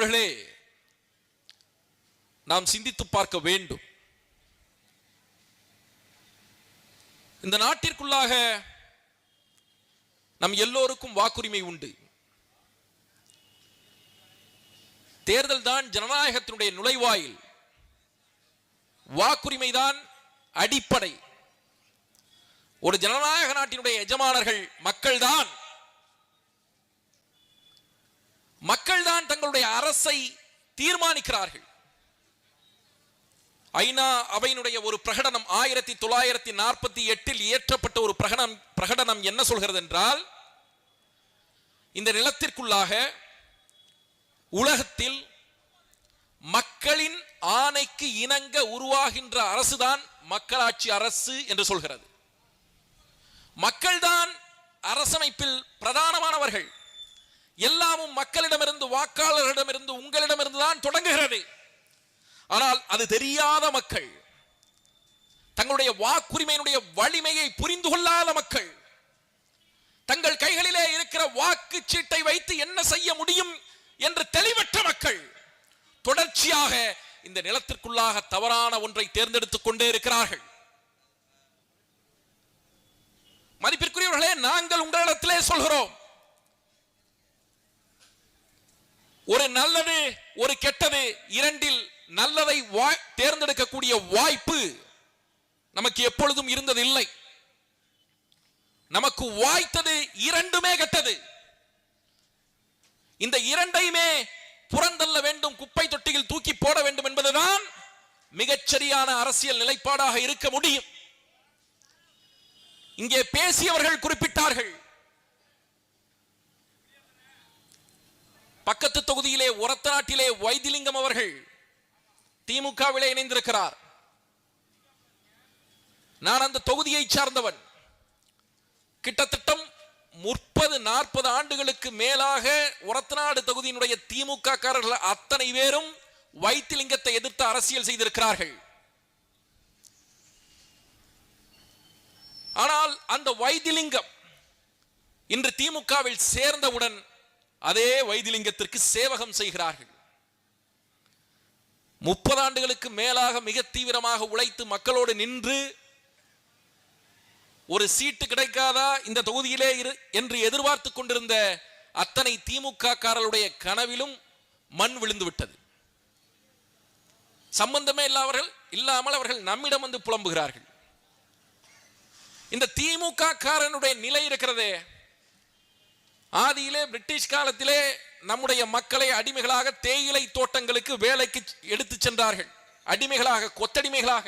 மதிப்பிற்குரியவர்களே, நாம் சிந்தித்து பார்க்க வேண்டும். இந்த நாட்டிற்குள்ளாக நம் எல்லோருக்கும் வாக்குரிமை உண்டு. தேர்தல் தான் ஜனநாயகத்தினுடைய நுழைவாயில். வாக்குரிமை தான் அடிப்படை. ஒரு ஜனநாயக நாட்டினுடைய எஜமானர்கள் மக்கள்தான். மக்கள்தான் தங்களுடைய அரசை தீர்மானிக்கிறார்கள். ஐநா அவையினுடைய ஒரு பிரகடனம் 1948 இயற்றப்பட்ட ஒரு பிரகடனம் என்ன சொல்கிறது என்றால், இந்த நிலத்திற்குள்ளாக உலகத்தில் மக்களின் ஆணைக்கு இணங்க உருவாகின்ற அரசுதான் மக்களாட்சி அரசு என்று சொல்கிறது. மக்கள்தான் அரசமைப்பில் பிரதானமானவர்கள். எல்லாமும் மக்களிடமிருந்து, வாக்காளர்களிடமிருந்து, உங்களிடமிருந்து தான் தொடங்குகிறது. ஆனால் அது தெரியாத மக்கள், தங்களுடைய வாக்குரிமையினுடைய வலிமையை புரிந்து கொள்ளாத மக்கள், தங்கள் கைகளிலே இருக்கிற வாக்கு சீட்டை வைத்து என்ன செய்ய முடியும் என்று தெளிவற்ற மக்கள் தொடர்ச்சியாக இந்த நிலத்திற்குள்ளாக தவறான ஒன்றை தேர்ந்தெடுத்துக் கொண்டே இருக்கிறார்கள். மதிப்பிற்குரியவர்களே, நாங்கள் உங்களிடத்திலே சொல்கிறோம், ஒரு நல்லது ஒரு கெட்டது, இரண்டில் நல்லதை தேர்ந்தெடுக்கக்கூடிய வாய்ப்பு நமக்கு எப்பொழுதும் இருந்ததில்லை. நமக்கு வாய்த்தது இரண்டுமே கெட்டது. இந்த இரண்டையுமே புறந்தள்ள வேண்டும், குப்பை தொட்டியில் தூக்கி போட வேண்டும் என்பதுதான் மிகச்சரியான அரசியல் நிலைப்பாடாக இருக்க முடியும். இங்கே பேசியவர்கள் குறிப்பிட்டார்கள், பக்கத்து தொகுதியிலே ஒரத்தநாட்டிலே வைத்திலிங்கம் அவர்கள் திமுகவிலே இணைந்திருக்கிறார். நான் அந்த தொகுதியை சார்ந்தவன். கிட்டத்தட்ட 30-40 ஆண்டுகளுக்கு மேலாக ஒரத்தநாடு தொகுதியினுடைய திமுக காரர்கள் அத்தனை பேரும் வைத்திலிங்கத்தை எதிர்த்து அரசியல் செய்திருக்கிறார்கள். ஆனால் அந்த வைத்திலிங்கம் இன்று திமுகவில் சேர்ந்தவுடன் அதே வைத்திலிங்கத்திற்கு சேவகம் செய்கிறார்கள். 30 ஆண்டுகளுக்கு மேலாக மிக தீவிரமாக உழைத்து மக்களோடு நின்று ஒரு சீட்டு கிடைக்காதா இந்த தொகுதியிலே என்று எதிர்பார்த்து கொண்டிருந்த அத்தனை திமுக காரர்களுடைய கனவிலும் மண் விழுந்து விட்டது. சம்பந்தமே இல்லாமல் அவர்கள் நம்மிடம் வந்து புலம்புகிறார்கள். இந்த திமுக காரனுடைய நிலை இருக்கிறதே, ஆதியிலே பிரிட்டிஷ் காலத்திலே நம்முடைய மக்களை அடிமைகளாக தேயிலை தோட்டங்களுக்கு வேலைக்கு எடுத்து சென்றார்கள். அடிமைகளாக, கொத்தடிமைகளாக.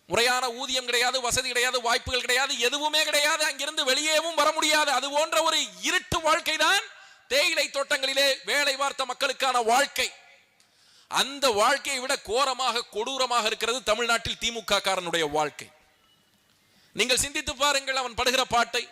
முறையான ஊதியம் கிடையாது, வசதி கிடையாது, வாய்ப்புகள் கிடையாது, எதுவுமே கிடையாது. அங்கிருந்து வெளியேவும் வர முடியாது. அது போன்ற ஒரு இருட்டு வாழ்க்கை தான் தேயிலை தோட்டங்களிலே வேலை பார்த்த மக்களுக்கான வாழ்க்கை. அந்த வாழ்க்கையை விட கோரமாக, கொடூரமாக இருக்கிறது தமிழ்நாட்டில் திமுக காரனுடைய வாழ்க்கை. நீங்கள் சிந்தித்து பாருங்கள், அவன் படுகிற பாட்டை.